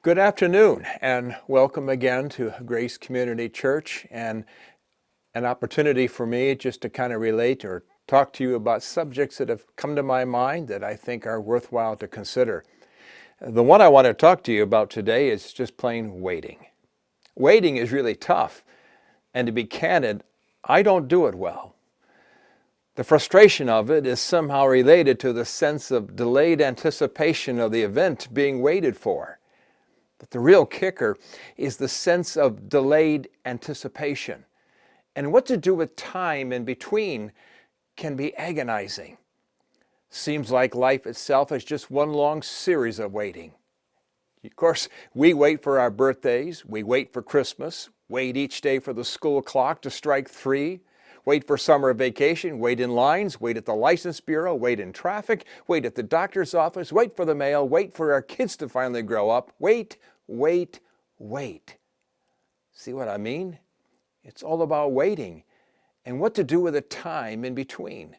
Good afternoon and welcome again to Grace Community Church, and an opportunity for me just to kind of relate or talk to you about subjects that have come to my mind that I think are worthwhile to consider. The one I want to talk to you about today is just plain waiting. Waiting is really tough, and to be candid, I don't do it well. The frustration of it is somehow related to the sense of delayed anticipation of the event being waited for. But the real kicker is the sense of delayed anticipation. And what to do with time in between can be agonizing. Seems like life itself is just one long series of waiting. Of course, we wait for our birthdays, we wait for Christmas, wait each day for the school clock to strike 3, wait for summer vacation, wait in lines, wait at the license bureau, wait in traffic, wait at the doctor's office, wait for the mail, wait for our kids to finally grow up, wait. See what I mean? It's all about waiting and what to do with the time in between.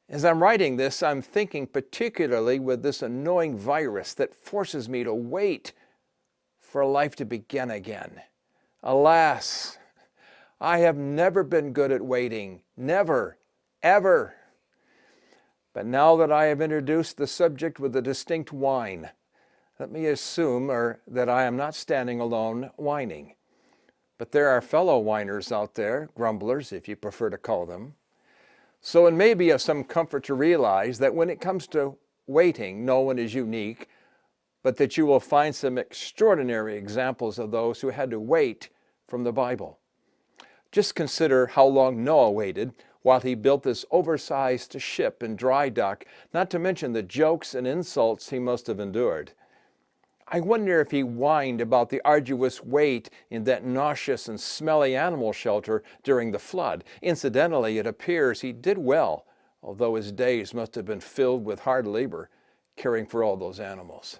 As I'm writing this, I'm thinking particularly with this annoying virus that forces me to wait for life to begin again. Alas, I have never been good at waiting. Never, ever. But now that I have introduced the subject with a distinct whine, let me assume that I am not standing alone whining. But there are fellow whiners out there, grumblers if you prefer to call them. So it may be of some comfort to realize that when it comes to waiting, no one is unique, but that you will find some extraordinary examples of those who had to wait from the Bible. Just consider how long Noah waited while he built this oversized ship in dry dock, not to mention the jokes and insults he must have endured. I wonder if he whined about the arduous wait in that nauseous and smelly animal shelter during the flood. Incidentally, it appears he did well, although his days must have been filled with hard labor caring for all those animals.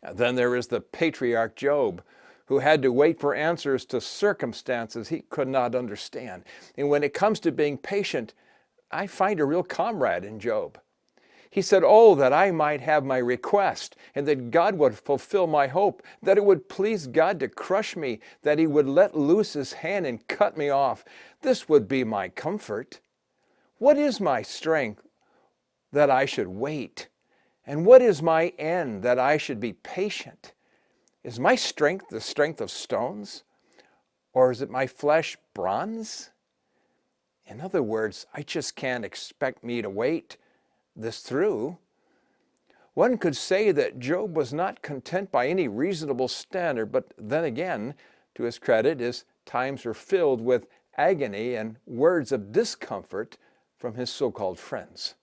And then there is the patriarch Job, who had to wait for answers to circumstances he could not understand. And when it comes to being patient, I find a real comrade in Job. He said, "Oh, that I might have my request, and that God would fulfill my hope, that it would please God to crush me, that he would let loose his hand and cut me off. This would be my comfort. What is my strength that I should wait? And what is my end that I should be patient? Is my strength the strength of stones? Or is it my flesh bronze?" In other words, I just can't expect me to wait this through. One could say that Job was not content by any reasonable standard, but then again, to his credit, his times were filled with agony and words of discomfort from his so-called friends.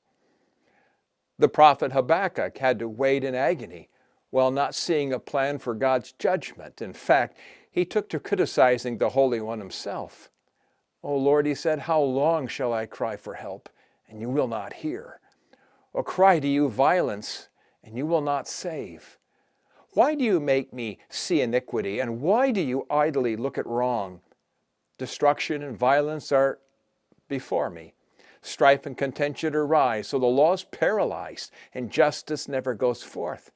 The prophet Habakkuk had to wait in agony while not seeing a plan for God's judgment. In fact, he took to criticizing the Holy One himself. "O Lord," he said, "how long shall I cry for help, and you will not hear? Or cry to you violence, and you will not save? Why do you make me see iniquity, and why do you idly look at wrong? Destruction and violence are before me. Strife and contention arise, so the law is paralyzed, and justice never goes forth.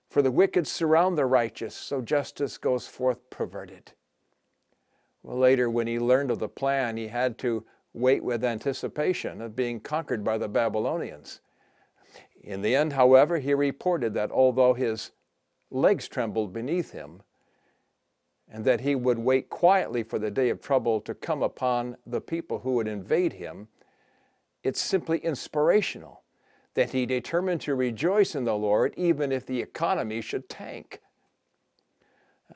For the wicked surround the righteous, so justice goes forth perverted." Well, later, when he learned of the plan, he had to wait with anticipation of being conquered by the Babylonians. In the end, however, he reported that although his legs trembled beneath him, and that he would wait quietly for the day of trouble to come upon the people who would invade him, it's simply inspirational that he determined to rejoice in the Lord even if the economy should tank.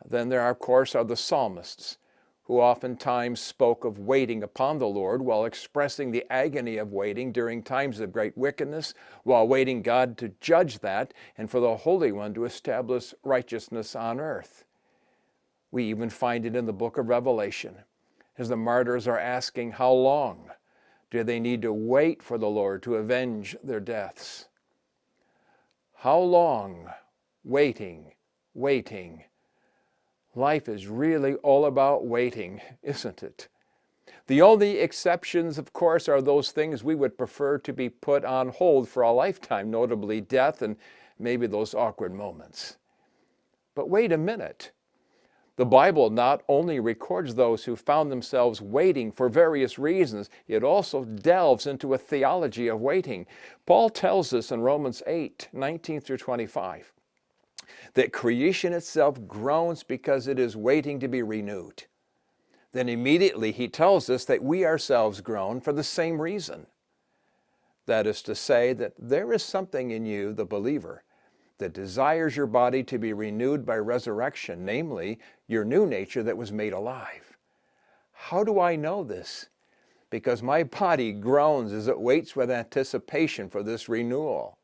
Then there, of course, are the psalmists, who oftentimes spoke of waiting upon the Lord while expressing the agony of waiting during times of great wickedness, while waiting God to judge that and for the Holy One to establish righteousness on earth. We even find it in the book of Revelation, as the martyrs are asking how long do they need to wait for the Lord to avenge their deaths. How long? Waiting. Life is really all about waiting, isn't it? The only exceptions, of course, are those things we would prefer to be put on hold for a lifetime, notably death and maybe those awkward moments. But wait a minute. The Bible not only records those who found themselves waiting for various reasons, it also delves into a theology of waiting. Paul tells us in Romans 8:19 through 25, that creation itself groans because it is waiting to be renewed. Then immediately he tells us that we ourselves groan for the same reason. That is to say that there is something in you, the believer, that desires your body to be renewed by resurrection, namely, your new nature that was made alive. How do I know this? Because my body groans as it waits with anticipation for this renewal.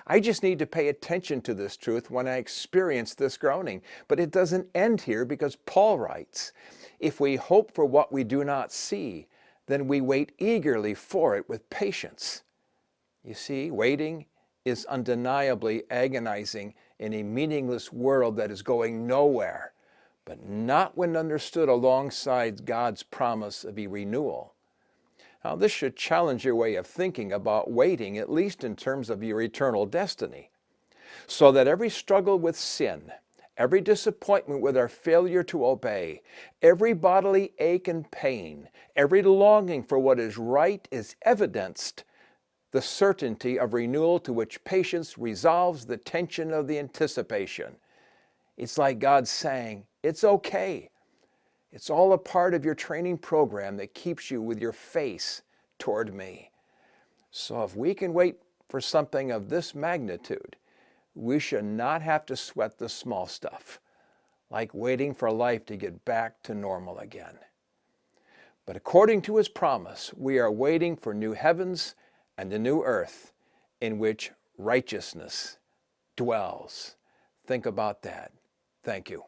I just need to pay attention to this truth when I experience this groaning. But it doesn't end here, because Paul writes, if we hope for what we do not see, then we wait eagerly for it with patience. You see, waiting is undeniably agonizing in a meaningless world that is going nowhere, but not when understood alongside God's promise of a renewal. Now, this should challenge your way of thinking about waiting, at least in terms of your eternal destiny, so that every struggle with sin, every disappointment with our failure to obey, every bodily ache and pain, every longing for what is right is evidenced the certainty of renewal to which patience resolves the tension of the anticipation. It's like God saying, it's okay. It's all a part of your training program that keeps you with your face toward me. So if we can wait for something of this magnitude, we should not have to sweat the small stuff, like waiting for life to get back to normal again. But according to his promise, we are waiting for new heavens and a new earth in which righteousness dwells. Think about that. Thank you.